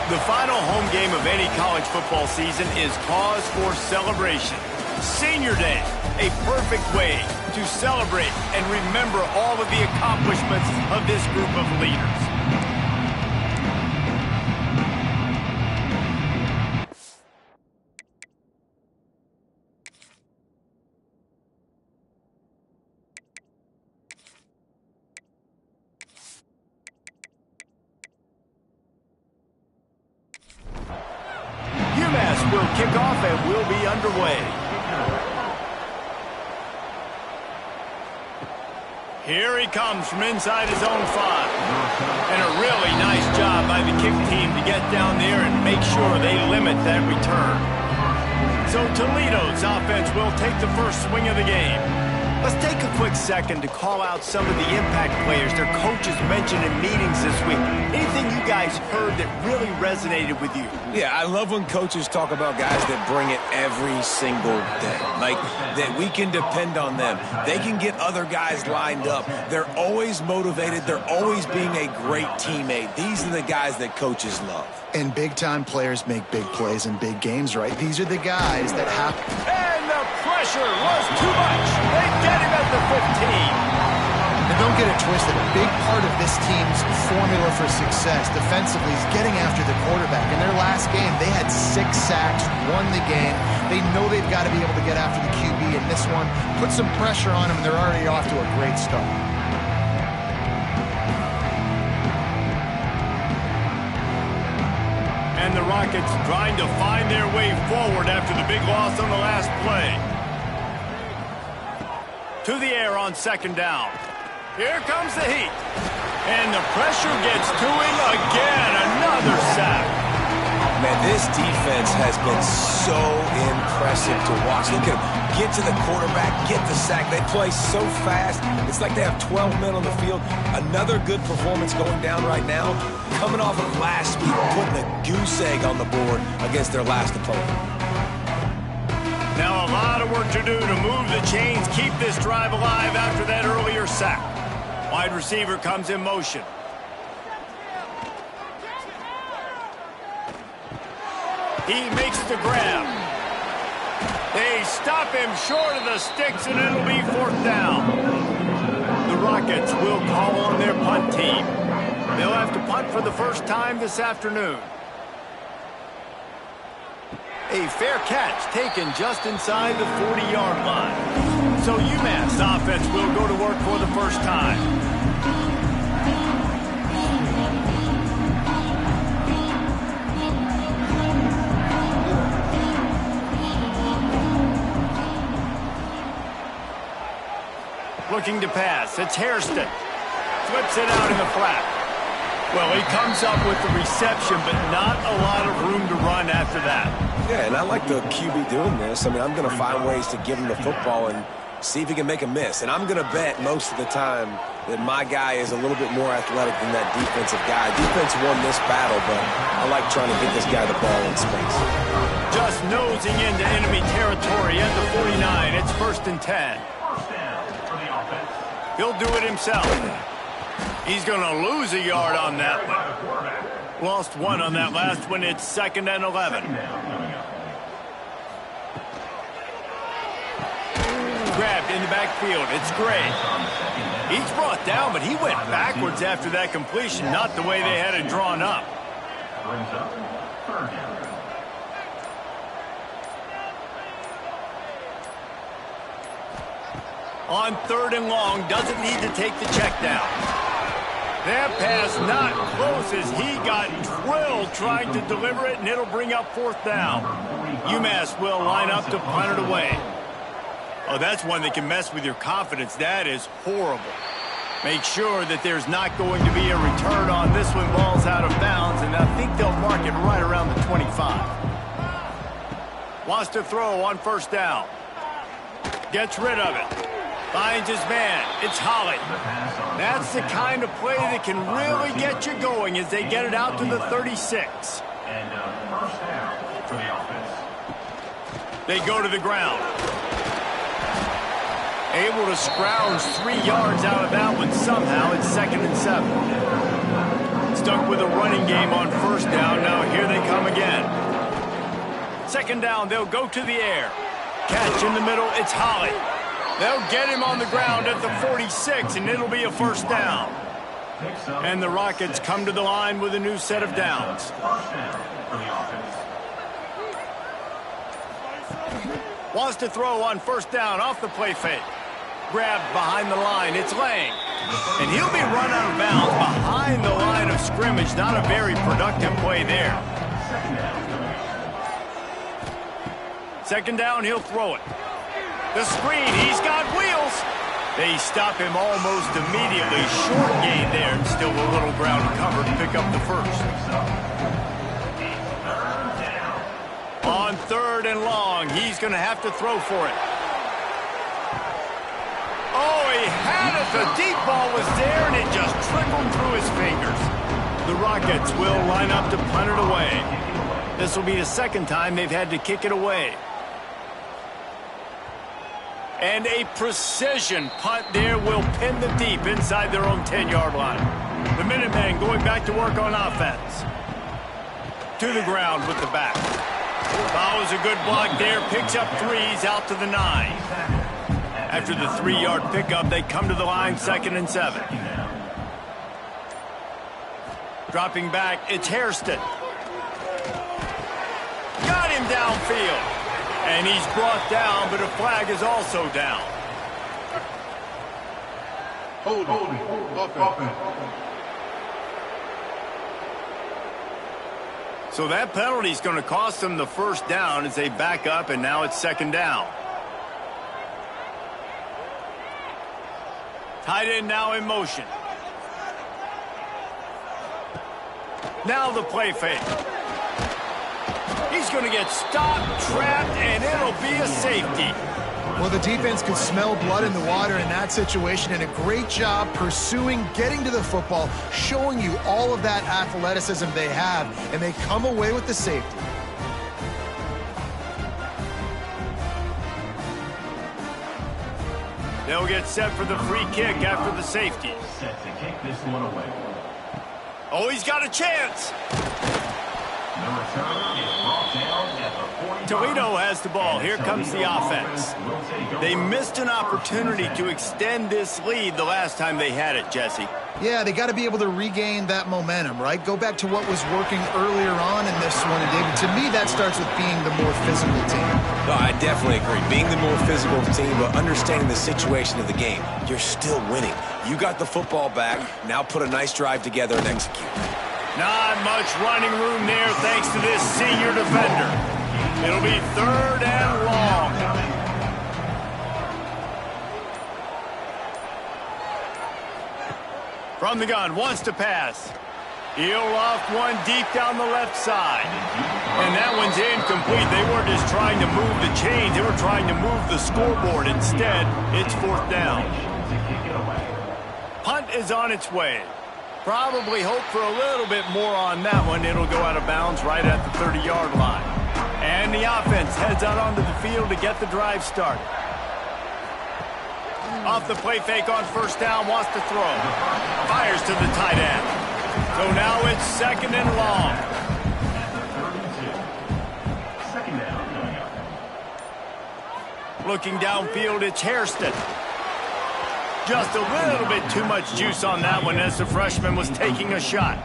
The final home game of any college football season is cause for celebration. Senior Day, a perfect way to celebrate and remember all of the accomplishments of this group of leaders. Umass will kick off and will be underway. Here he comes from inside his own 5. And a really nice job by the kick team to get down there and make sure they limit that return. So Toledo's offense will take the first swing of the game. Let's take a quick second to call out some of the impact players their coaches mentioned in meetings this week. Anything you guys heard that really resonated with you? Yeah, I love when coaches talk about guys that bring it every single day. Like, that we can depend on them. They can get other guys lined up. They're always motivated. They're always being a great teammate. These are the guys that coaches love. And big-time players make big plays in big games, right? These are the guys that have... And the pressure was too much. They get him at the 15. And don't get it twisted. A big part of this team's formula for success defensively is getting after the quarterback. In their last game, they had 6 sacks, won the game. They know they've got to be able to get after the QB in this one. Put some pressure on them, and they're already off to a great start. And the Rockets trying to find their way forward after the big loss on the last play. To the air on second down. Here comes the heat. And the pressure gets to him again. Another sack. Man, this defense has been so impressive to watch. Look at them get to the quarterback, get the sack. They play so fast. It's like they have 12 men on the field. Another good performance going down right now. Coming off of last week, putting a goose egg on the board against their last opponent. Now a lot of work to do to move the chains, keep this drive alive after that earlier sack. Wide receiver comes in motion. He makes the grab. They stop him short of the sticks, and it'll be 4th down. The Rockets will call on their punt team. They'll have to punt for the first time this afternoon. A fair catch taken just inside the 40-yard line. So Umass offense will go to work for the first time. Looking to pass. It's Hairston. Flips it out in the flat. Well, he comes up with the reception, but not a lot of room to run after that. Yeah, and I like the QB doing this. I mean, I'm going to find ways to give him the football and see if he can make a miss. And I'm going to bet most of the time that my guy is a little bit more athletic than that defensive guy. Defense won this battle, but I like trying to get this guy the ball in space. Just nosing into enemy territory at the 49. It's 1st and 10. He'll do it himself. He's going to lose a yard on that one. Lost 1 on that last one. It's 2nd and 11. Grabbed in the backfield. It's Gray. He's brought down, but he went backwards after that completion, not the way they had it drawn up. On 3rd and long, doesn't need to take the check down. That pass not close as he got drilled trying to deliver it, and it'll bring up 4th down. Umass will line up to punt it away. Oh, that's one that can mess with your confidence. That is horrible. Make sure that there's not going to be a return on this one. Ball's out of bounds, and I think they'll mark it right around the 25. Wants to throw on first down. Gets rid of it. Finds his man. It's Holly. That's the kind of play that can really get you going as they get it out to the 36. And first down for the offense. They go to the ground. Able to scrounge 3 yards out of that one somehow. It's 2nd and 7. Stuck with a running game on first down. Now here they come again. 2nd down, they'll go to the air. Catch in the middle, it's Holly. They'll get him on the ground at the 46, and it'll be a first down. And the Rockets come to the line with a new set of downs. Wants to throw on first down off the play fake. Grabbed behind the line, it's Lang. And he'll be run out of bounds behind the line of scrimmage. Not a very productive play there. 2nd down, he'll throw it. The screen, he's got wheels. They stop him almost immediately. Short gain there, and still a little ground to cover to pick up the first. On 3rd and long, he's going to have to throw for it. Oh, he had it. The deep ball was there, and it just trickled through his fingers. The Rockets will line up to punt it away. This will be the 2nd time they've had to kick it away. And a precision punt there will pin the deep inside their own 10-yard line. The Minutemen going back to work on offense. To the ground with the back. Follows a good block there, picks up 3s out to the 9. After the 3-yard pickup, they come to the line 2nd and 7. Dropping back, it's Hairston. Got him downfield. And he's brought down, but a flag is also down. Holding. So that penalty is going to cost them the first down as they back up, and now it's 2nd down. Tight end now in motion. Now the play fake. He's going to get stopped, trapped, and it'll be a safety. Well, the defense could smell blood in the water in that situation, and a great job pursuing, getting to the football, showing you all of that athleticism they have, and they come away with the safety. They'll get set for the free kick after the safety. Set to kick this one away. Oh, he's got a chance. The return is brought down at the 45. Toledo has the ball. Here comes the offense. They missed an opportunity to extend this lead the last time they had it, Jesse. Yeah, they got to be able to regain that momentum, right? Go back to what was working earlier on in this one. And, David, to me, that starts with being the more physical team. No, I definitely agree. Being the more physical team, but understanding the situation of the game. You're still winning. You got the football back. Now put a nice drive together and execute. Not much running room there thanks to this senior defender. It'll be 3rd and long. From the gun, wants to pass. He'll loft one deep down the left side. And that one's incomplete. They weren't just trying to move the chains. They were trying to move the scoreboard. Instead, it's 4th down. Punt is on its way. Probably hope for a little bit more on that one. It'll go out of bounds right at the 30-yard line. And the offense heads out onto the field to get the drive started. Off the play fake on first down, wants to throw. Fires to the tight end. So now it's 2nd and long. Looking downfield, it's Hairston. Just a little bit too much juice on that one as the freshman was taking a shot.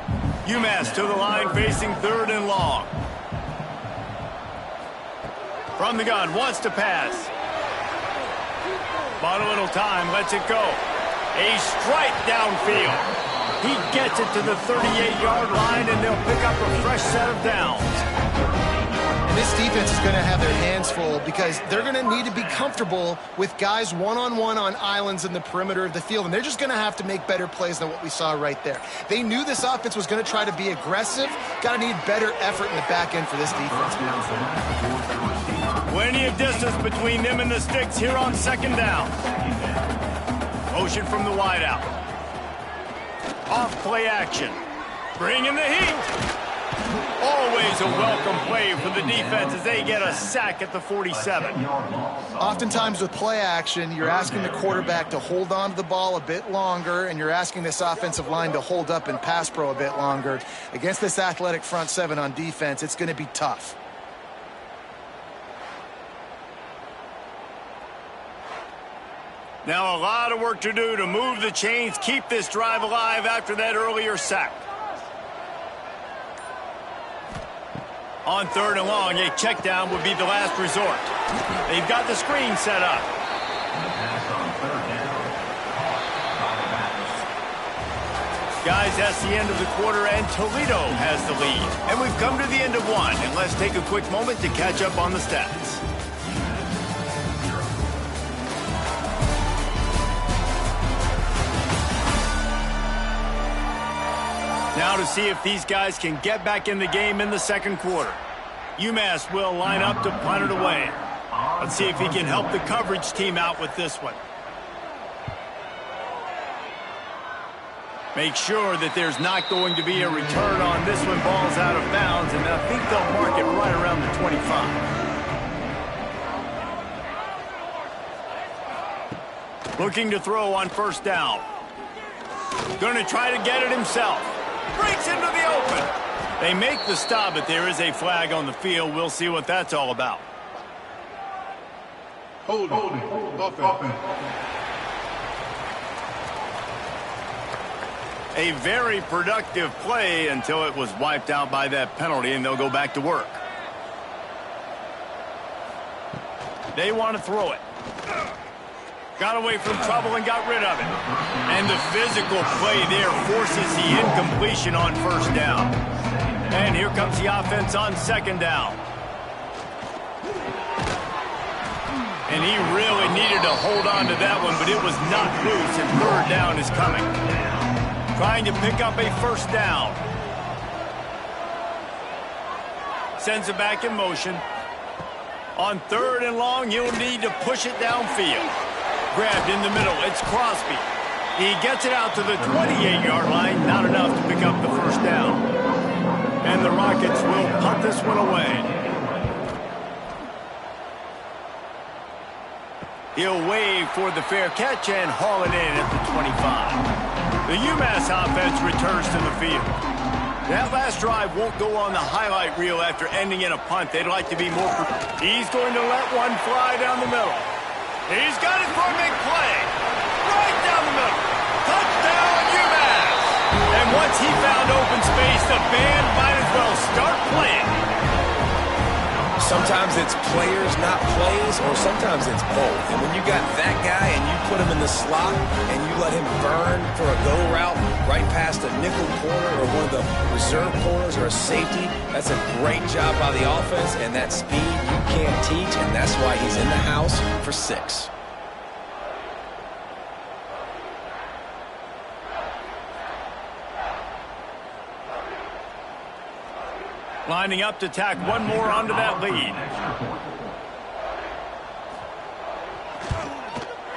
Umass to the line facing 3rd and long. From the gun, wants to pass. Bought a little time, lets it go. A strike downfield. He gets it to the 38-yard line, and they'll pick up a fresh set of downs. This defense is going to have their hands full because they're going to need to be comfortable with guys one-on-one on islands in the perimeter of the field, and they're just going to have to make better plays than what we saw right there. They knew this offense was going to try to be aggressive. Got to need better effort in the back end for this defense. Plenty of distance between them and the sticks here on second down. Motion from the wideout. Off play action. Bring in the heat. Always a welcome play for the defense as they get a sack at the 47. Oftentimes with play action, you're asking the quarterback to hold on to the ball a bit longer, and you're asking this offensive line to hold up in pass pro a bit longer. Against this athletic front seven on defense, it's going to be tough. Now a lot of work to do to move the chains, keep this drive alive after that earlier sack. On third and long, a check down would be the last resort. They've got the screen set up. Guys, that's the end of the quarter, and Toledo has the lead. And we've come to the end of one, and let's take a quick moment to catch up on the stats. Now to see if these guys can get back in the game in the second quarter. Umass will line up to punt it away. Let's see if he can help the coverage team out with this one. Make sure that there's not going to be a return on this one. Ball's out of bounds, and I think they'll mark it right around the 25. Looking to throw on first down. Going to try to get it himself. Breaks into the open. They make the stop, but there is a flag on the field. We'll see what that's all about. Hold it. A very productive play until it was wiped out by that penalty, and they'll go back to work. They want to throw it. Got away from trouble and got rid of it. And the physical play there forces the incompletion on first down. And here comes the offense on second down. And he really needed to hold on to that one, but it was not loose, and third down is coming. Trying to pick up a first down. Sends it back in motion. On third and long, he'll need to push it downfield. Grabbed in the middle, it's Crosby. He gets it out to the 28-yard line, not enough to pick up the first down. And the Rockets will punt this one away. He'll wave for the fair catch and haul it in at the 25. The Umass offense returns to the field. That last drive won't go on the highlight reel after ending in a punt. They'd like to be more... He's going to let one fly down the middle. He's got it for a big play. Right down the middle. Touchdown, Umass. And once he found open space, the band might as well start playing. Sometimes it's players, not plays, or sometimes it's both. And when you got that guy and you put him in the slot and you let him burn for a go route right past a nickel corner or one of the reserve corners or a safety, that's a great job by the offense, and that speed you can't teach, and that's why he's in the house for 6. Lining up to tack one more onto that lead.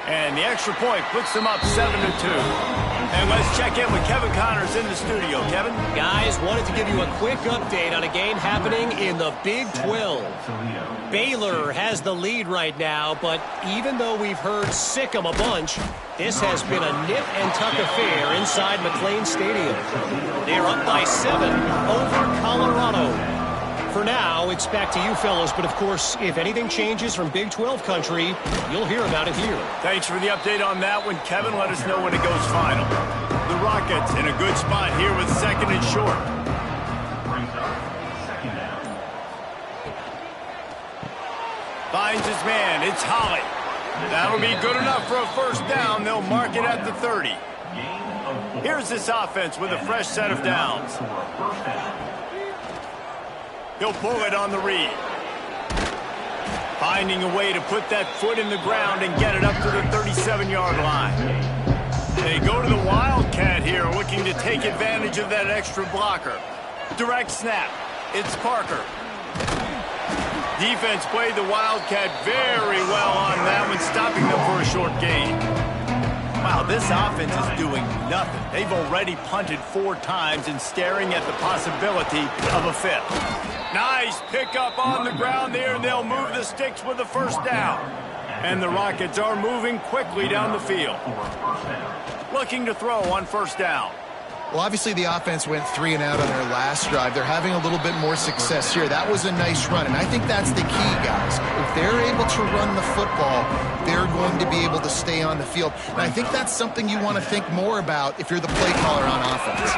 And the extra point puts them up 7-2. And let's check in with Kevin Connors in the studio. Kevin? Guys, wanted to give you a quick update on a game happening in the Big 12. Baylor has the lead right now, but even though we've heard sick 'em a bunch, this has been a nip-and-tuck affair inside McLean Stadium. They're up by 7 over Colorado. For now, it's back to you fellows, but of course, if anything changes from Big 12 country, you'll hear about it here. Thanks for the update on that one, Kevin. Let us know when it goes final. The Rockets in a good spot here with second and short. Finds his man. It's Holly. That'll be good enough for a first down. They'll mark it at the 30. Here's this offense with a fresh set of downs. He'll pull it on the read. finding a way to put that foot in the ground and get it up to the 37-yard line. They go to the Wildcat here, looking to take advantage of that extra blocker. Direct snap. It's Parker. Defense played the Wildcat very well on that one, stopping them for a short gain. Wow, this offense is doing nothing. They've already punted 4 times and staring at the possibility of a 5th. Nice pickup on the ground there, and they'll move the sticks with the first down. And the Rockets are moving quickly down the field. Looking to throw on first down. Well, obviously the offense went 3 and out on their last drive. They're having a little bit more success here. That was a nice run, and I think that's the key, guys. If they're able to run the football, they're going to be able to stay on the field. And I think that's something you want to think more about if you're the play caller on offense.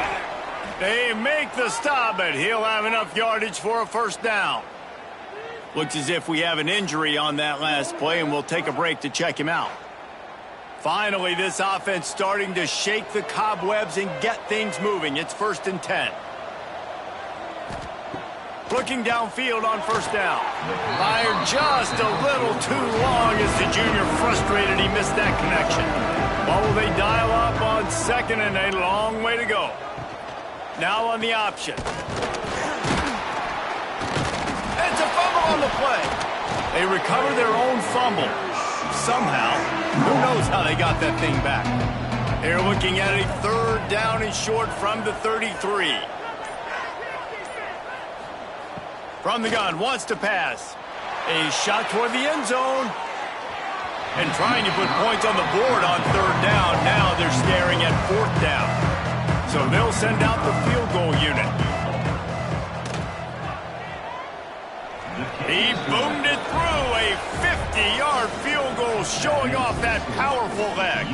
They make the stop, but he'll have enough yardage for a first down. Looks as if we have an injury on that last play, and we'll take a break to check him out. Finally, this offense starting to shake the cobwebs and get things moving. It's 1st and 10. Looking downfield on first down. Fired just a little too long as the junior frustrated he missed that connection. What will they dial up on 2nd and a long way to go? Now on the option. It's a fumble on the play. They recover their own fumble. Somehow, who knows how they got that thing back. They're looking at a 3rd down and short from the 33. From the gun, wants to pass. A shot toward the end zone. And trying to put points on the board on 3rd down. Now they're staring at 4th down. So they'll send out the field goal unit. He boomed it through, a 50-yard field goal, showing off that powerful leg.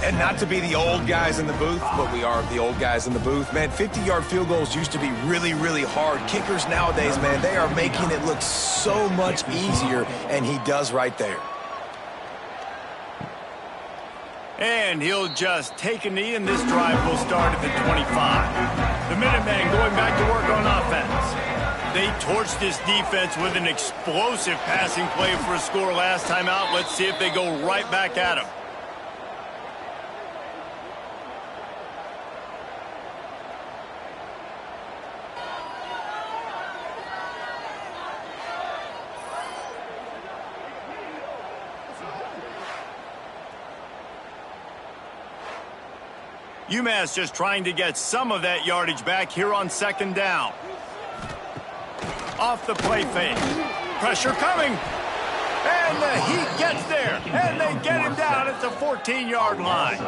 And not to be the old guys in the booth, but we are the old guys in the booth. Man, 50-yard field goals used to be really, really hard. Kickers nowadays, man, they are making it look so much easier, and he does right there. And he'll just take a knee, and this drive will start at the 25. The Minutemen going back to work on offense. They torched this defense with an explosive passing play for a score last time out. Let's see if they go right back at him. Umass just trying to get some of that yardage back here on 2nd down. Off the play fake. Pressure coming. And the Heat gets there. And they get him down at the 14-yard line.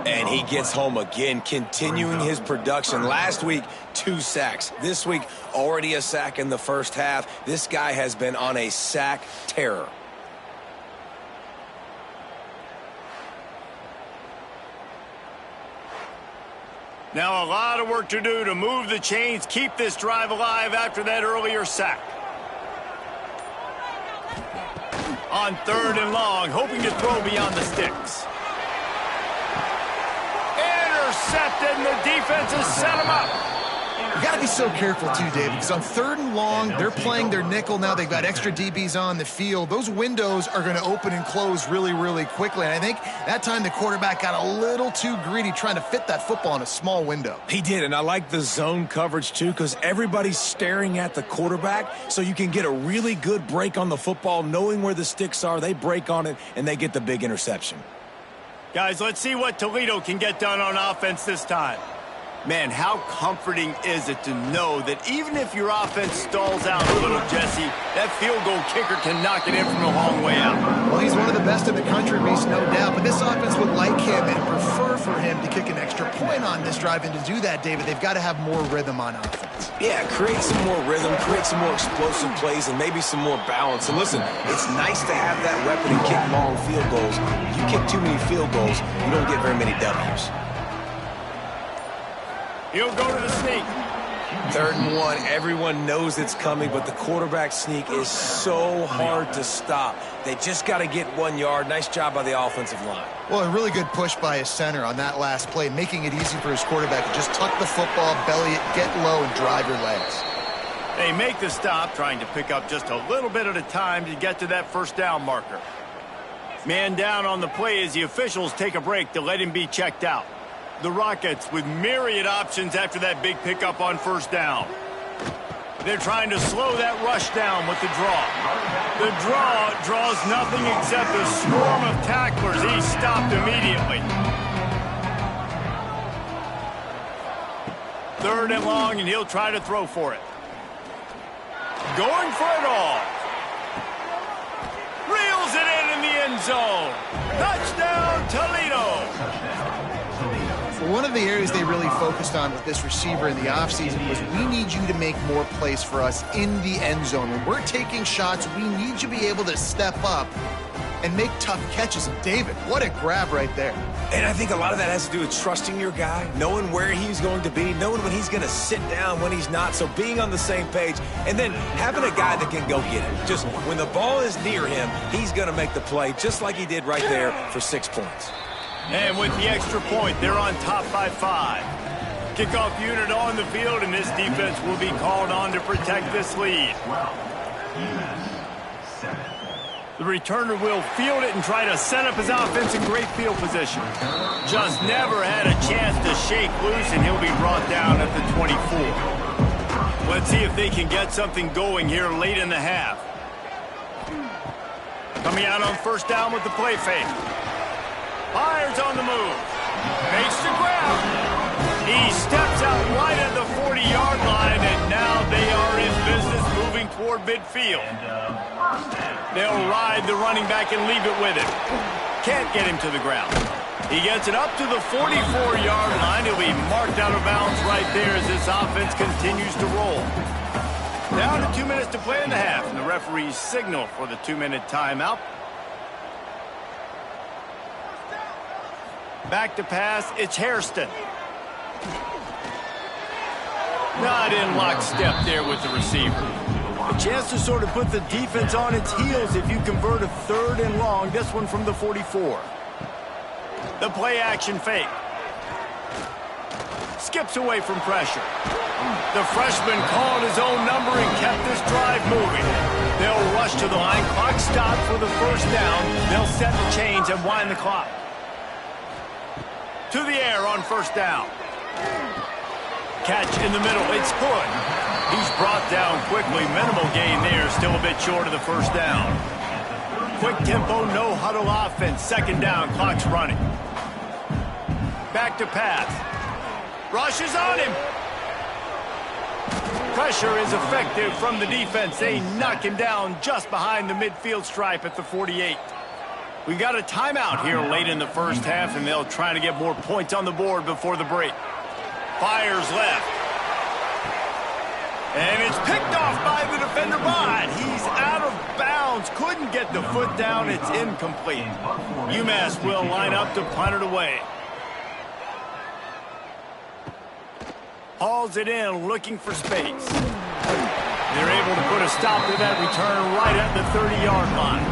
And he gets home again, continuing his production. Last week, 2 sacks. This week, already a sack in the first half. This guy has been on a sack terror. Now a lot of work to do to move the chains, keep this drive alive after that earlier sack. On 3rd and long, hoping to throw beyond the sticks. Intercepted, and the defense has set him up. You got to be so careful, too, David, because on 3rd and long, they're playing their nickel now. They've got extra DBs on the field. Those windows are going to open and close really, really quickly. And I think that time the quarterback got a little too greedy trying to fit that football in a small window. He did, and I like the zone coverage, too, because everybody's staring at the quarterback, so you can get a really good break on the football, knowing where the sticks are. They break on it, and they get the big interception. Guys, let's see what Toledo can get done on offense this time. Man, how comforting is it to know that even if your offense stalls out a little, Jesse, that field goal kicker can knock it in from a long way out. Well, he's one of the best in the country, Reese, no doubt. But this offense would like him and prefer for him to kick an extra point on this drive. And to do that, David, they've got to have more rhythm on offense. Yeah, create some more rhythm, create some more explosive plays, and maybe some more balance. And listen, it's nice to have that weapon and kick long field goals. You kick too many field goals, you don't get very many W's. He'll go to the sneak. 3rd and 1, everyone knows it's coming, but the quarterback sneak is so hard to stop. They just got to get 1 yard. Nice job by the offensive line. Well, a really good push by his center on that last play, making it easy for his quarterback to just tuck the football, belly it, get low, and drive your legs. They make the stop, trying to pick up just a little bit at a time to get to that first down marker. Man down on the play as the officials take a break to let him be checked out. The Rockets with myriad options after that big pickup on first down. They're trying to slow that rush down with the draw. The draw draws nothing except a swarm of tacklers. He's stopped immediately. 3rd and long, and he'll try to throw for it. Going for it all. Reels it in the end zone. Touchdown, Toledo. One of the areas they really focused on with this receiver in the offseason was we need you to make more plays for us in the end zone. When we're taking shots, we need you to be able to step up and make tough catches. And David, what a grab right there. And I think a lot of that has to do with trusting your guy, knowing where he's going to be, knowing when he's going to sit down, when he's not. So being on the same page, and then having a guy that can go get it. Just when the ball is near him, he's going to make the play, just like he did right there for 6 points. And with the extra point, they're on top by 5. Kickoff unit on the field, and this defense will be called on to protect this lead. The returner will field it and try to set up his offense in great field position. Just never had a chance to shake loose, and he'll be brought down at the 24. Let's see if they can get something going here late in the half. Coming out on first down with the play fake. Fires on the move. Makes the grab. He steps out right at the 40-yard line, and now they are in business moving toward midfield. They'll ride the running back and leave it with him. Can't get him to the ground. He gets it up to the 44-yard line. He'll be marked out of bounds right there as this offense continues to roll. Down to 2 minutes to play in the half, and the referees signal for the 2-minute timeout. Back to pass, it's Hairston. Not in lockstep there with the receiver. A chance to sort of put the defense on its heels if you convert a 3rd and long, this one from the 44. The play action fake. Skips away from pressure. The freshman called his own number and kept this drive moving. They'll rush to the line. Clock stopped for the first down. They'll set the chains and wind the clock. To the air on first down. Catch in the middle. It's good. He's brought down quickly. Minimal gain there. Still a bit short of the first down. Quick tempo, no huddle offense. 2nd down. Clock's running. Back to pass. Rush is on him. Pressure is effective from the defense. They knock him down just behind the midfield stripe at the 48. We got a timeout here late in the first half, and they'll try to get more points on the board before the break. Fires left. And it's picked off by the defender, but he's out of bounds. Couldn't get the foot down. It's incomplete. Umass will line up to punt it away. Hauls it in, looking for space. They're able to put a stop to that return right at the 30-yard line.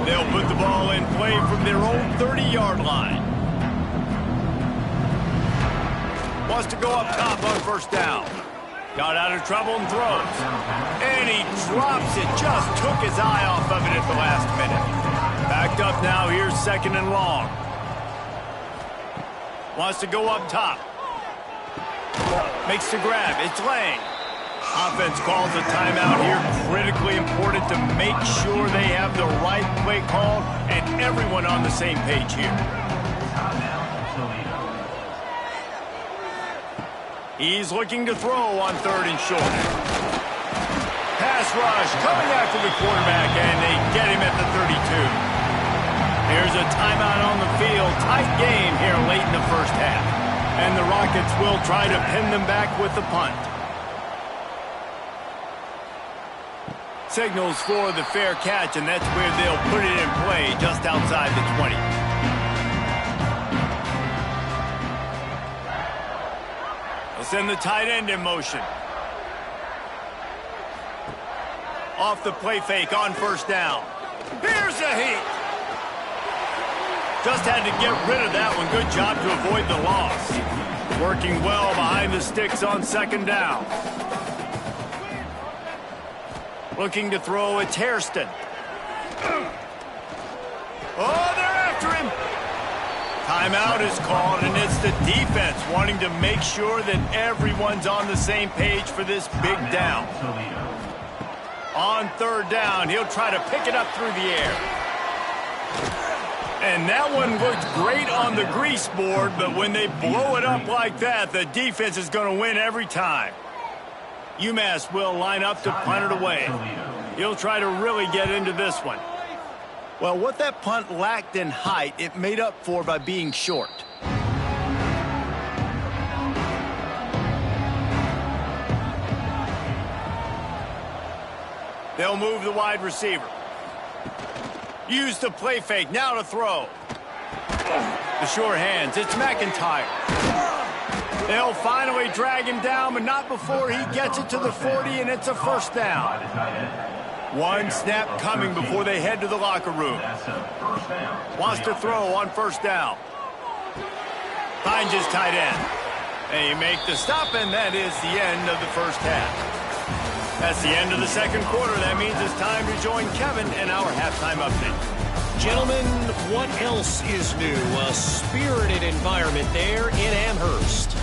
They'll put the ball in play from their own 30-yard line. Wants to go up top on first down. Got out of trouble and throws. And he drops it. Just took his eye off of it at the last minute. Backed up now. Here's 2nd and long. Wants to go up top. Makes the grab. It's Lang. Offense calls a timeout here. Critically important to make sure they have the right play call and everyone on the same page here. He's looking to throw on 3rd and short. Pass rush coming after the quarterback, and they get him at the 32. Here's a timeout on the field. Tight game here late in the first half. And the Rockets will try to pin them back with the punt. Signals for the fair catch, and that's where they'll put it in play just outside the 20. They'll send the tight end in motion. Off the play fake on first down. Here's the heat. Just had to get rid of that one. Good job to avoid the loss. Working well behind the sticks on 2nd down. Looking to throw, it's Hairston. Oh, they're after him. Timeout is called, and it's the defense wanting to make sure that everyone's on the same page for this big down. On third down, he'll try to pick it up through the air. And that one looked great on the grease board, but when they blow it up like that, the defense is going to win every time. Umass will line up to punt it away. He'll try to really get into this one. Well, what that punt lacked in height, it made up for by being short. They'll move the wide receiver. Use the play fake, now to throw. The sure hands, it's McIntyre. They'll finally drag him down, but not before he gets it to the 40, and it's a first down. One snap coming before they head to the locker room. Wants to throw on first down. Finds his tight end. They make the stop, and that is the end of the first half. That's the end of the second quarter. That means it's time to join Kevin in our halftime update. Gentlemen, what else is new? A spirited environment there in Amherst.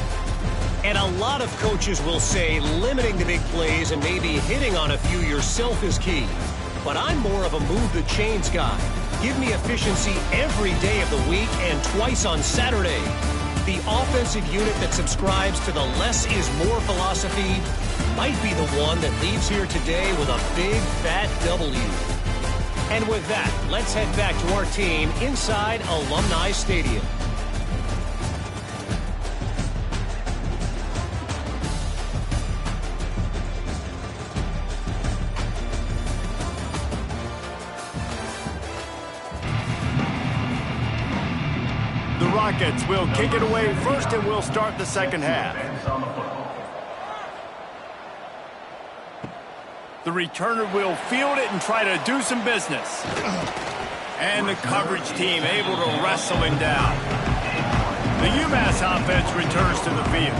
And a lot of coaches will say limiting the big plays and maybe hitting on a few yourself is key. But I'm more of a move the chains guy. Give me efficiency every day of the week and twice on Saturday. The offensive unit that subscribes to the less is more philosophy might be the one that leaves here today with a big fat W. And with that, let's head back to our team inside Alumni Stadium. The Rockets will kick it away first, and we'll start the second half. The returner will field it and try to do some business. And the coverage team able to wrestle him down. The Umass offense returns to the field.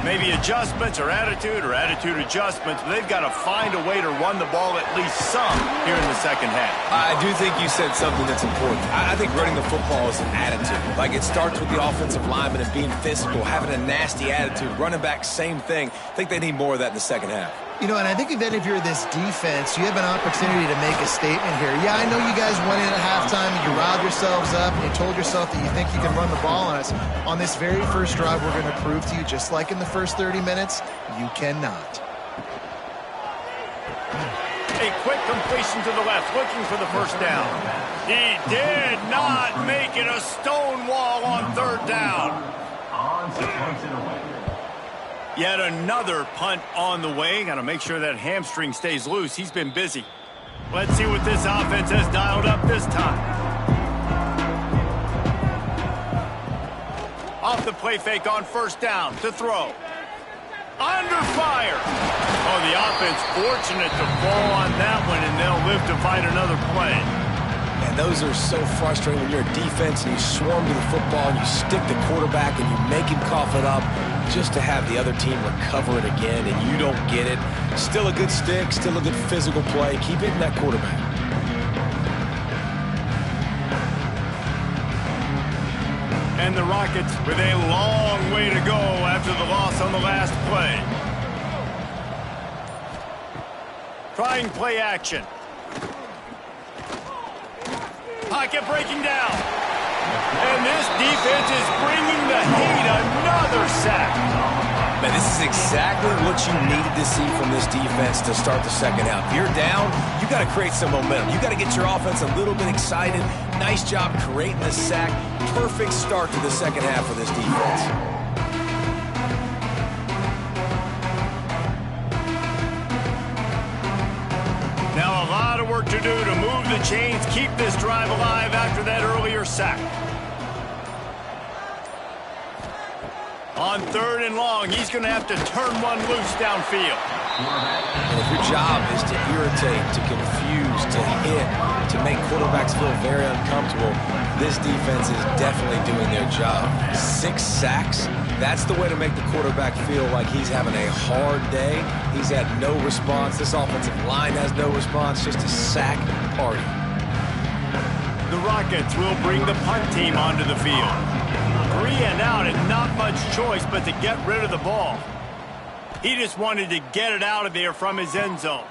Maybe adjustments or attitude adjustments, but they've got to find a way to run the ball at least some here in the second half. I do think you said something that's important. I think running the football is an attitude. Like, it starts with the offensive lineman and being physical, having a nasty attitude. Running back, same thing. I think they need more of that in the second half. You know, and I think even if you're this defense, you have an opportunity to make a statement here. Yeah, I know you guys went in at halftime and you riled yourselves up and you told yourself that you think you can run the ball on us. On this very first drive, we're going to prove to you, just like in the first 30 minutes, you cannot. A quick completion to the left, looking for the first down. He did not make it. A stone wall on third down. Yet another punt on the way. Got to make sure that hamstring stays loose. He's been busy. Let's see what this offense has dialed up this time. Off the play fake on first down to throw. Under fire. Oh, the offense fortunate to fall on that one, and they'll live to fight another play. And those are so frustrating when you're a defense and you swarm to the football and you stick the quarterback and you make him cough it up, just to have the other team recover it again and you don't get it. Still a good stick, still a good physical play. Keep hitting that quarterback. And the Rockets with a long way to go after the loss on the last play. Trying play action. Pocket breaking down. And this defense is bringing the heat. Another sack. Man, this is exactly what you needed to see from this defense to start the second half. If you're down, you got to create some momentum. You got to get your offense a little bit excited. Nice job creating the sack. Perfect start to the second half for this defense. Now a lot of work to do to move the chains, keep this drive alive after that earlier sack. On third and long, he's going to have to turn one loose downfield. And if your job is to irritate, to confuse, to hit, to make quarterbacks feel very uncomfortable, this defense is definitely doing their job. 6 sacks, That's the way to make the quarterback feel like he's having a hard day. He's had no response. This offensive line has no response. Just a sack party. The Rockets will bring the punt team onto the field. 3 and out and not much choice but to get rid of the ball. He just wanted to get it out of there from his end zone.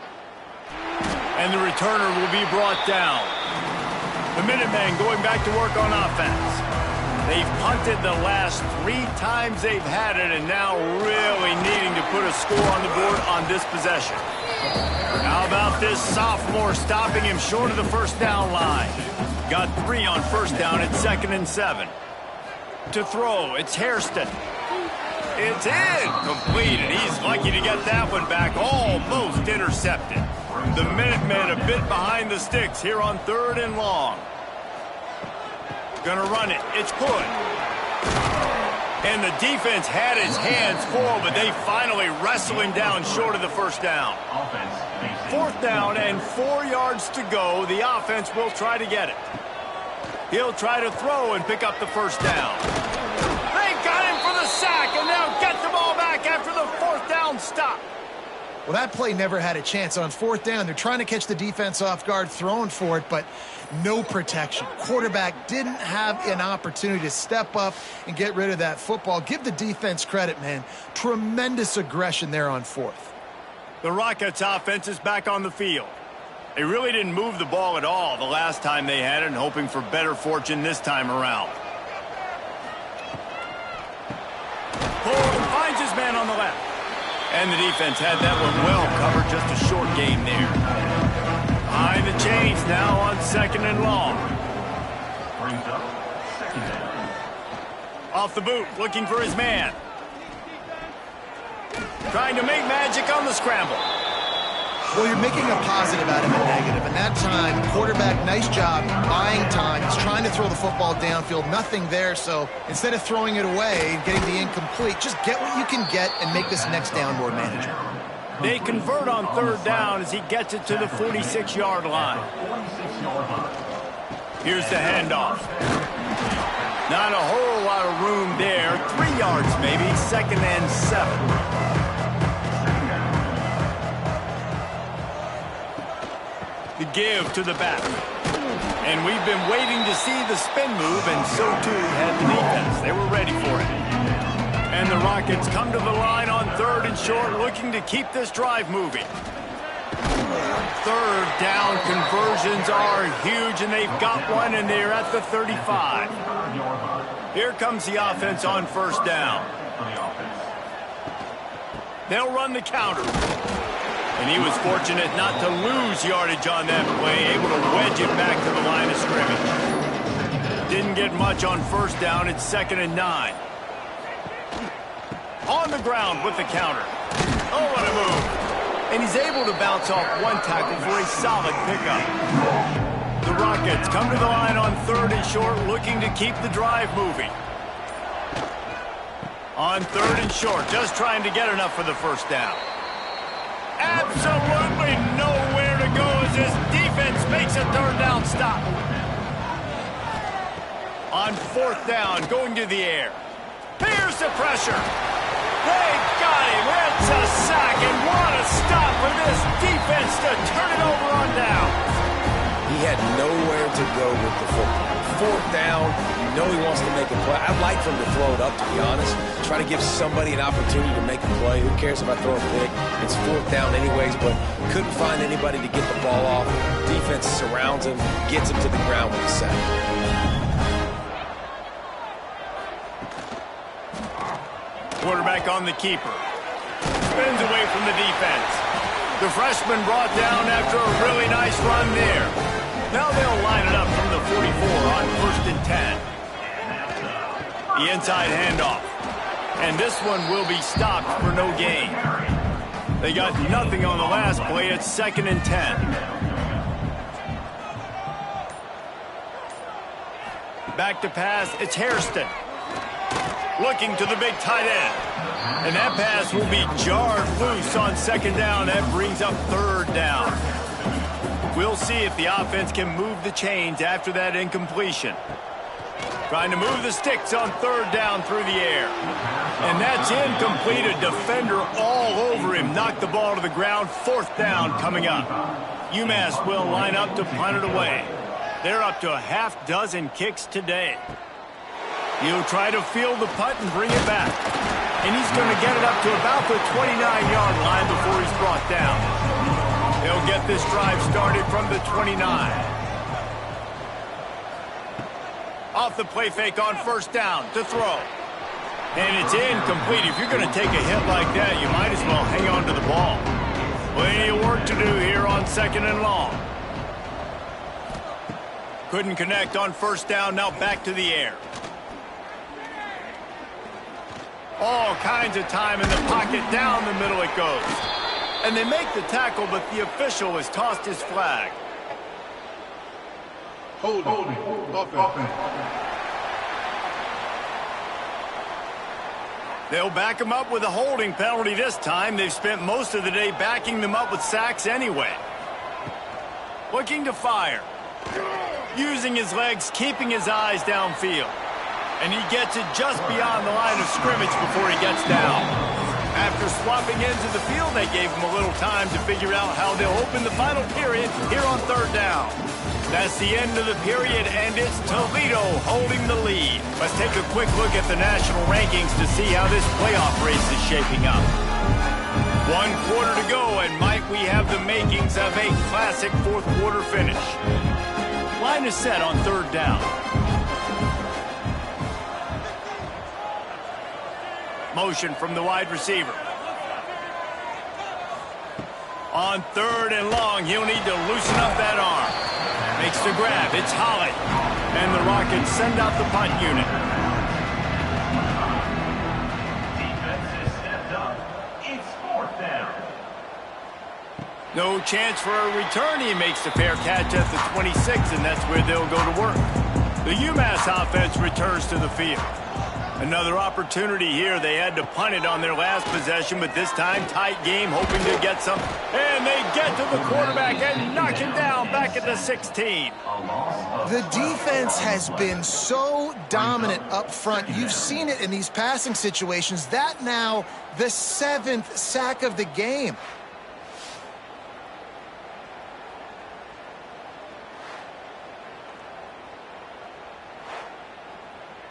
And the returner will be brought down. The Minutemen going back to work on offense. They've punted the last 3 times they've had it and now really needing to put a score on the board on this possession. How about this sophomore stopping him short of the first down line? Got 3 on first down at 2nd and 7. To throw, it's Hairston. It's in, completed. He's lucky to get that one back, almost intercepted. The Minutemen a bit behind the sticks here on 3rd and long. Gonna run it, it's good. And the defense had his hands full, but they finally wrestle him down short of the first down. 4th down and 4 yards to go. The offense will try to get it. He'll try to throw and pick up the first down. They got him for the sack, and now get the ball back after the 4th down stop. Well, that play never had a chance. On 4th down, they're trying to catch the defense off guard, throwing for it, but no protection. Quarterback didn't have an opportunity to step up and get rid of that football. Give the defense credit, man. Tremendous aggression there on 4th. The Rockets offense is back on the field. They really didn't move the ball at all the last time they had it, and hoping for better fortune this time around. Ford finds his man on the left. And the defense had that one well covered, just a short game there. Behind the chains now on 2nd and long. Brings up 2nd down. Off the boot, looking for his man. Trying to make magic on the scramble. Well, you're making a positive out of a negative, and that time, quarterback, nice job, buying time. He's trying to throw the football downfield, nothing there, so instead of throwing it away and getting the incomplete, just get what you can get and make this next down more manageable. They convert on 3rd down as he gets it to the 46-yard line. Here's the handoff. Not a whole lot of room there. 3 yards maybe, 2nd and 7. The give to the back. And we've been waiting to see the spin move, and so too had the defense. They were ready for it. And the Rockets come to the line on 3rd and short, looking to keep this drive moving. 3rd down conversions are huge, and they've got one, and they're at the 35. Here comes the offense on 1st down. They'll run the counter. And he was fortunate not to lose yardage on that play, able to wedge it back to the line of scrimmage. Didn't get much on 1st down. It's 2nd and 9. On the ground with the counter. Oh, what a move. And he's able to bounce off one tackle for a solid pickup. The Rockets come to the line on 3rd and short, looking to keep the drive moving. On 3rd and short, just trying to get enough for the first down. Absolutely nowhere to go as this defense makes a 3rd down stop. On 4th down, going to the air. Here's the pressure. They got him. It's a sack, and what a stop for this defense to turn it over on down. He had nowhere to go with the football. 4th down, you know he wants to make a play. I'd like for him to throw it up, to be honest. Try to give somebody an opportunity to make a play. Who cares if I throw a pick? It's 4th down anyways, but couldn't find anybody to get the ball off. Defense surrounds him, gets him to the ground with a sack. Quarterback on the keeper. Spins away from the defense. The freshman brought down after a really nice run there. Now they'll line it up from the 44 on 1st and 10. The inside handoff. And this one will be stopped for no gain. They got nothing on the last play. It's 2nd and 10. Back to pass. It's Hairston. Looking to the big tight end. And that pass will be jarred loose on 2nd down. That brings up 3rd down. We'll see if the offense can move the chains after that incompletion. Trying to move the sticks on 3rd down through the air. And that's incomplete. A defender all over him. Knocked the ball to the ground. 4th down coming up. Umass will line up to punt it away. They're up to a half-dozen kicks today. He'll try to field the punt and bring it back. And he's going to get it up to about the 29-yard line before he's brought down. They'll get this drive started from the 29. Off the play fake on 1st down to throw. And it's incomplete. If you're going to take a hit like that, you might as well hang on to the ball. Plenty of work to do here on 2nd and long. Couldn't connect on 1st down. Now back to the air. All kinds of time in the pocket. Down the middle it goes. And they make the tackle, but the official has tossed his flag. Holding. Offense. They'll back him up with a holding penalty this time. They've spent most of the day backing them up with sacks anyway. Looking to fire. Using his legs, keeping his eyes downfield. And he gets it just beyond the line of scrimmage before he gets down. After swapping ends of the field, they gave him a little time to figure out how they'll open the final period here on 3rd down. That's the end of the period, and it's Toledo holding the lead. Let's take a quick look at the national rankings to see how this playoff race is shaping up. 1 quarter to go, and might we have the makings of a classic 4th quarter finish. Line is set on 3rd down. Motion from the wide receiver. On 3rd and long, he'll need to loosen up that arm. Makes the grab. It's Holly. And the Rockets send out the punt unit. Defense is stepped up. It's 4th down. No chance for a return. He makes the fair catch at the 26, and that's where they'll go to work. The UMass offense returns to the field. Another opportunity here. They had to punt it on their last possession, but this time tight game, hoping to get some. And they get to the quarterback and knock him down back at the 16. The defense has been so dominant up front. You've seen it in these passing situations. That now the 7th sack of the game.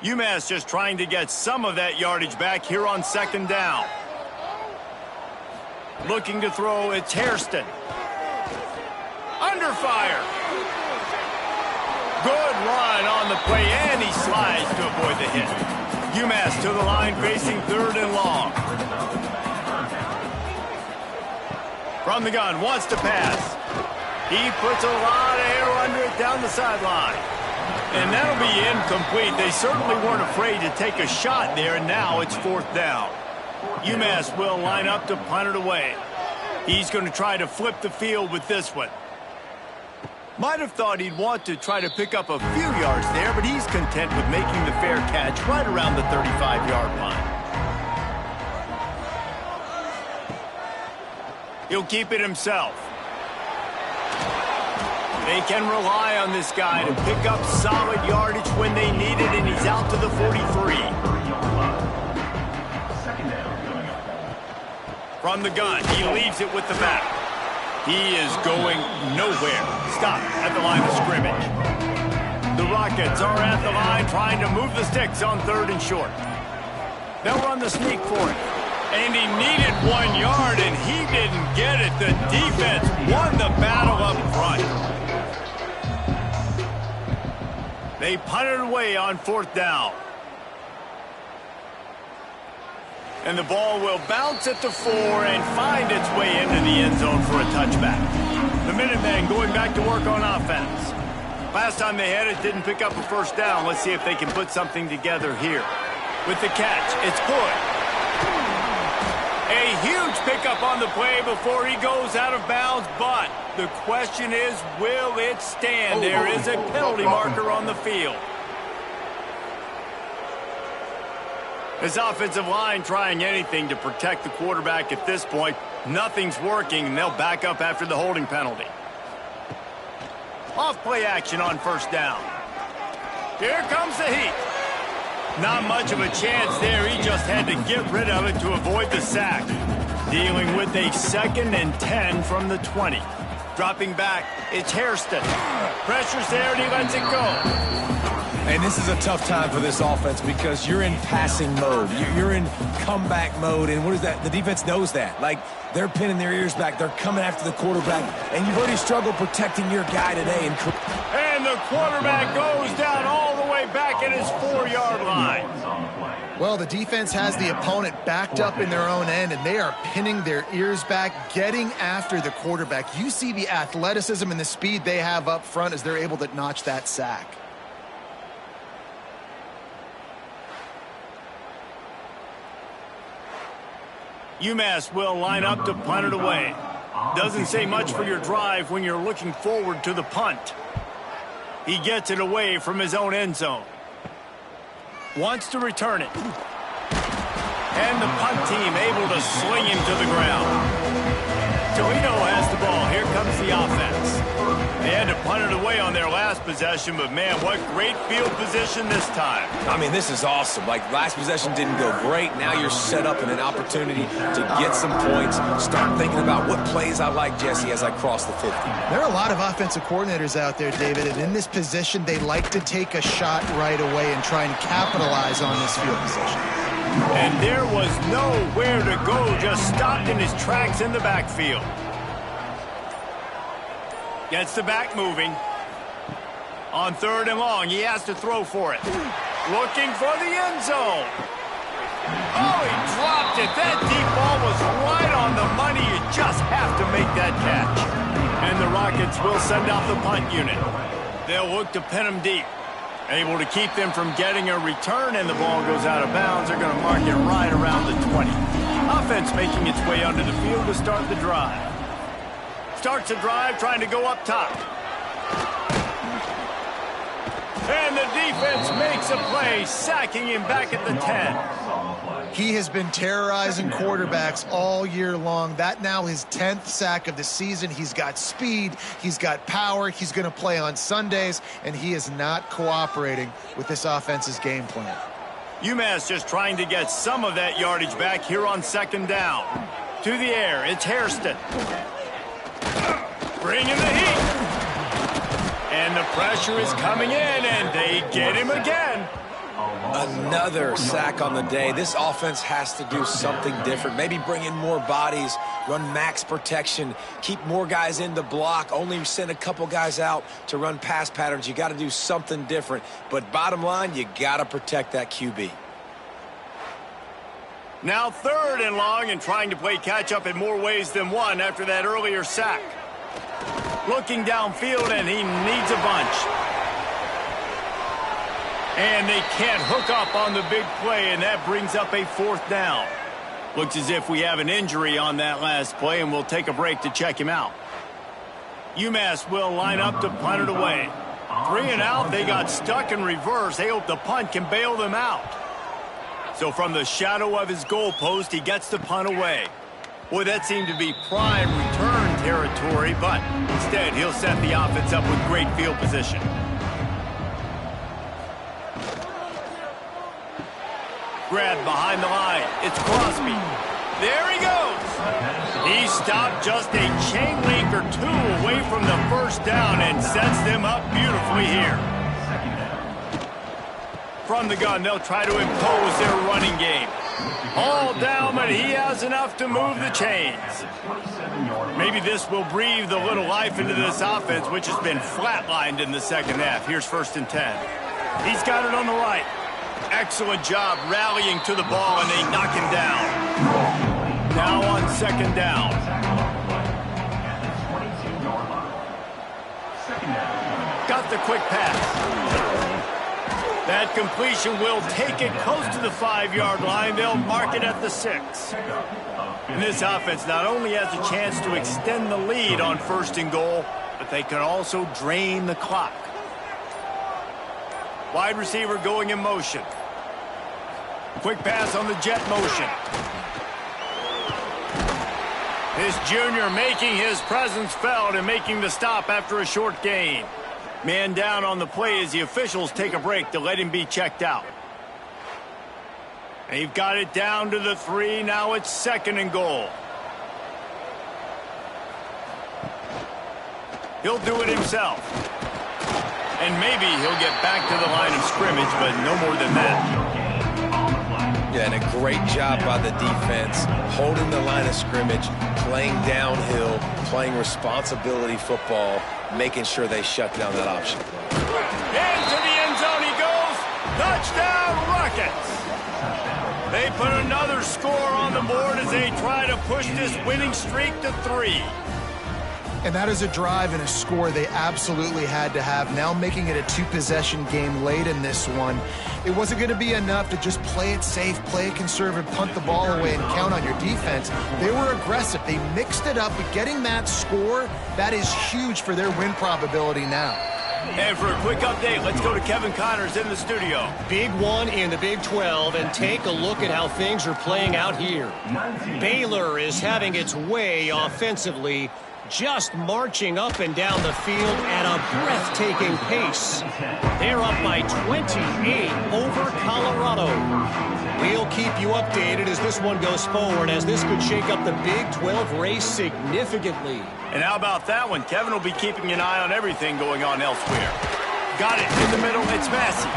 UMass just trying to get some of that yardage back here on 2nd down. Looking to throw, it's Hairston. Under fire. Good run on the play, and he slides to avoid the hit. UMass to the line facing 3rd and long. From the gun, wants to pass. He puts a lot of air under it down the sideline. And that'll be incomplete. They certainly weren't afraid to take a shot there, and now it's 4th down. UMass will line up to punt it away. He's going to try to flip the field with this one. Might have thought he'd want to try to pick up a few yards there, but he's content with making the fair catch right around the 35-yard line. He'll keep it himself. They can rely on this guy to pick up solid yardage when they need it, and he's out to the 43. From the gun, he leaves it with the back. He is going nowhere. Stop at the line of scrimmage. The Rockets are at the line trying to move the sticks on 3rd and short. They'll run the sneak for it. And he needed 1 yard, and he didn't get it. The defense won the battle up front. They punted away on 4th down. And the ball will bounce at the 4 and find its way into the end zone for a touchback. The Minutemen going back to work on offense. Last time they had it, didn't pick up a 1st down. Let's see if they can put something together here. With the catch, it's good. A huge pickup on the play before he goes out of bounds, but the question is, will it stand? There is a penalty marker on the field. This offensive line trying anything to protect the quarterback at this point. Nothing's working, and they'll back up after the holding penalty. Off play action on 1st down. Here comes the heat. Not much of a chance there. He just had to get rid of it to avoid the sack. Dealing with a 2nd and 10 from the 20. Dropping back, it's Hairston. Pressure's there and he lets it go. And this is a tough time for this offense because you're in passing mode. You're in comeback mode. And what is that? The defense knows that. Like, they're pinning their ears back. They're coming after the quarterback. And you've already struggled protecting your guy today. And the quarterback goes down all the way back at his 4-yard line. Well, the defense has the opponent backed up in their own end, and they are pinning their ears back, getting after the quarterback. You see the athleticism and the speed they have up front as they're able to notch that sack. Umass will line up to punt it away. Doesn't say much for your drive when you're looking forward to the punt. He gets it away from his own end zone. Wants to return it. And the punt team able to sling him to the ground. Toledo has the ball. Here comes the offense. They had to punt it away on their last possession, but man, what great field position this time. I mean, this is awesome. Like, last possession didn't go great. Now you're set up in an opportunity to get some points. Start thinking about what plays I like, Jesse, as I cross the 50. There are a lot of offensive coordinators out there, David, and in this position, they like to take a shot right away and try and capitalize on this field position. And there was nowhere to go, just stopped in his tracks in the backfield. Gets the back moving. On 3rd and long, he has to throw for it. Looking for the end zone. Oh, he dropped it. That deep ball was right on the money. You just have to make that catch. And the Rockets will send out the punt unit. They'll look to pin him deep. Able to keep them from getting a return, and the ball goes out of bounds. They're going to mark it right around the 20. Offense making its way onto the field to start the drive. Starts the drive trying to go up top. And the defense makes a play, sacking him back at the 10. He has been terrorizing quarterbacks all year long. That now his 10th sack of the season. He's got speed. He's got power. He's going to play on Sundays, and he is not cooperating with this offense's game plan. Umass just trying to get some of that yardage back here on 2nd down. To the air, it's Hairston. Bringing the heat. And the pressure is coming in, and they get him again. Another sack on the day. This offense has to do something different. Maybe bring in more bodies, run max protection, keep more guys in the block, only send a couple guys out to run pass patterns. You got to do something different. But bottom line, you got to protect that QB. Now 3rd and long, and trying to play catch-up in more ways than one after that earlier sack. Looking downfield, and he needs a bunch. And they can't hook up on the big play, and that brings up a 4th down. Looks as if we have an injury on that last play, and we'll take a break to check him out. Umass will line up to punt it away. 3 and out, they got stuck in reverse. They hope the punt can bail them out. So from the shadow of his goalpost, he gets the punt away. Boy, that seemed to be prime return territory, but instead he'll set the offense up with great field position. Grab behind the line. It's Crosby. There he goes. He stopped just a chain link or 2 away from the 1st down and sets them up beautifully here. From the gun, they'll try to impose their running game. All down, but he has enough to move the chains. Maybe this will breathe a little life into this offense, which has been flatlined in the 2nd half. Here's 1st and 10. He's got it on the right. Excellent job rallying to the ball, and they knock him down. Now on 2nd down. Got the quick pass. That completion will take it close to the 5-yard line. They'll mark it at the 6. And this offense not only has a chance to extend the lead on 1st and goal, but they can also drain the clock. Wide receiver going in motion. Quick pass on the jet motion. This junior making his presence felt and making the stop after a short gain. Man down on the play as the officials take a break to let him be checked out. They've got it down to the 3. Now it's 2nd and goal. He'll do it himself. And maybe he'll get back to the line of scrimmage, but no more than that. Yeah, and a great job by the defense, holding the line of scrimmage, playing downhill, playing responsibility football, making sure they shut down that option. Into the end zone he goes. Touchdown, Rockets. They put another score on the board as they try to push this winning streak to 3. And that is a drive and a score they absolutely had to have. Now making it a 2-possession game late in this one. It wasn't going to be enough to just play it safe, play it conservative, punt the ball away, and count on your defense. They were aggressive. They mixed it up, but getting that score, that is huge for their win probability now. And for a quick update, let's go to Kevin Connors in the studio. Big one in the Big 12, and take a look at how things are playing out here. Baylor is having its way offensively, just marching up and down the field at a breathtaking pace. They're up by 28 over Colorado. We'll keep you updated as this one goes forward, as this could shake up the Big 12 race significantly. And how about that one? Kevin will be keeping an eye on everything going on elsewhere. Got it in the middle. It's Massey.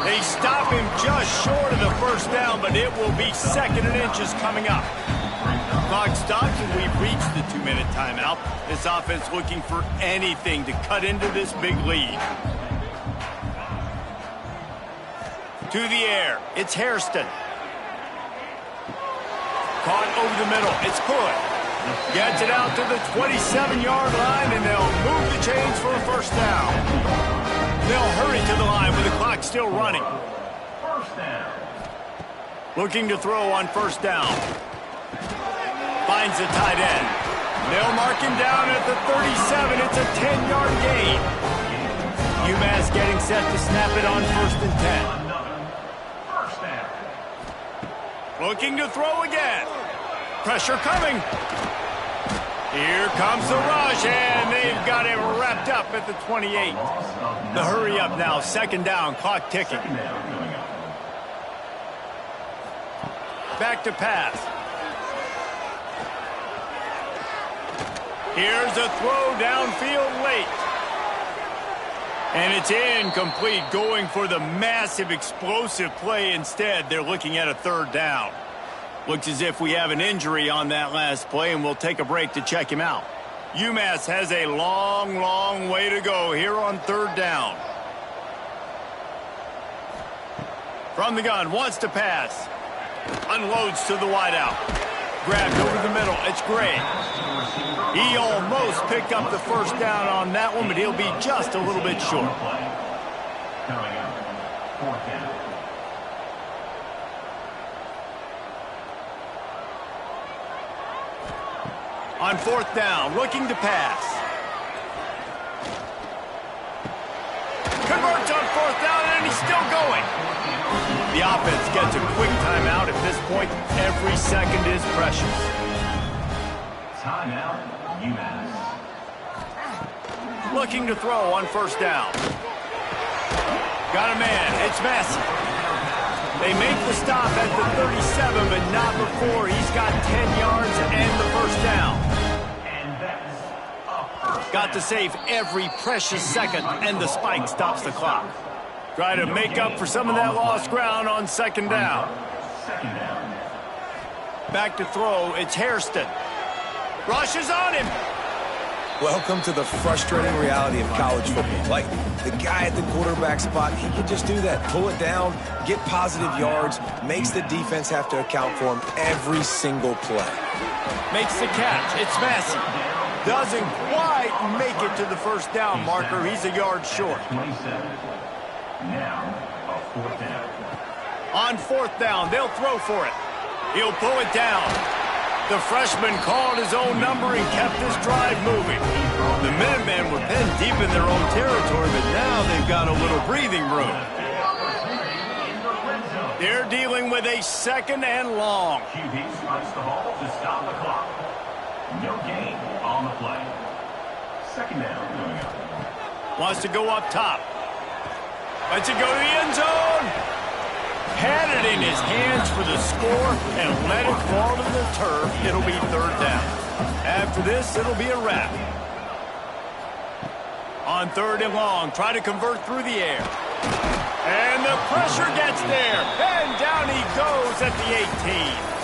They stop him just short of the first down, but it will be 2nd and inches coming up. Clock stops and we've reached the 2-minute timeout. This offense looking for anything to cut into this big lead. To the air. It's Hairston. Caught over the middle. It's Pruitt. Gets it out to the 27-yard line, and they'll move the chains for a first down. They'll hurry to the line with the clock still running. Looking to throw on first down. Finds the tight end. They'll mark him down at the 37. It's a 10-yard gain. Umass getting set to snap it on 1st and 10. Looking to throw again. Pressure coming. Here comes the rush, and they've got him wrapped up at the 28. The hurry up now, 2nd down, clock ticking. Back to pass. Here's a throw downfield late. And it's incomplete, going for the massive explosive play instead. They're looking at a 3rd down. Looks as if we have an injury on that last play, and we'll take a break to check him out. Umass has a long, long way to go here on 3rd down. From the gun, wants to pass. Unloads to the wideout. Grabbed over the middle. It's Gray. He almost picked up the first down on that one, but he'll be just a little bit short. On 4th down, looking to pass. Converts on 4th down, and he's still going. The offense gets a quick timeout. At this point, every second is precious. Timeout, Umass. Looking to throw on 1st down. Got a man. It's Massey. They make the stop at the 37, but not before he's got 10 yards and the first down. Got to save every precious second, and the spike stops the clock. Try to make up for some of that lost ground on 2nd down. Back to throw. It's Hairston. Rushes on him. Welcome to the frustrating reality of college football. Like, the guy at the quarterback spot, he can just do that. Pull it down, get positive yards, makes the defense have to account for him every single play. Makes the catch. It's Massey. Doesn't quite make it to the first down marker. He's a yard short. Now, a 4th down. On 4th down, they'll throw for it. He'll pull it down. The freshman called his own number and kept this drive moving. The Minutemen were pinned deep in their own territory, but now they've got a little breathing room. They're dealing with a 2nd and long. QB strikes the ball to stop the clock. No gain on the play. 2nd down coming up. Wants to go up top. Lets it go to the end zone. Had it in his hands for the score and let it fall to the turf. It'll be third down. After this, it'll be a wrap. On third and long, try to convert through the air. And the pressure gets there. And down he goes at the 18.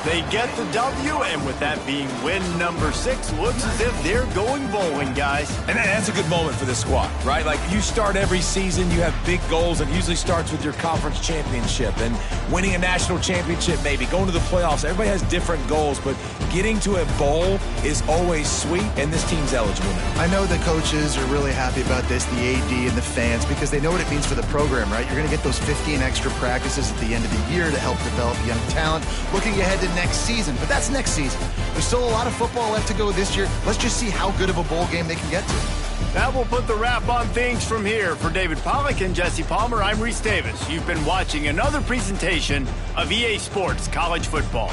They get the W, and with that being win number 6, looks as if they're going bowling, guys. And that's a good moment for this squad, right? Like, you start every season, you have big goals, and it usually starts with your conference championship and winning a national championship, maybe going to the playoffs. Everybody has different goals, but getting to a bowl is always sweet, and this team's eligible now. I know the coaches are really happy about this, the AD and the fans, because they know what it means for the program, right? You're going to get those 15 extra practices at the end of the year to help develop young talent. Looking ahead to next season, but that's next season. There's still a lot of football left to go this year. Let's just see how good of a bowl game they can get to. That will put the wrap on things from here. For David Pollack and Jesse Palmer, I'm Reese Davis. You've been watching another presentation of EA Sports College Football.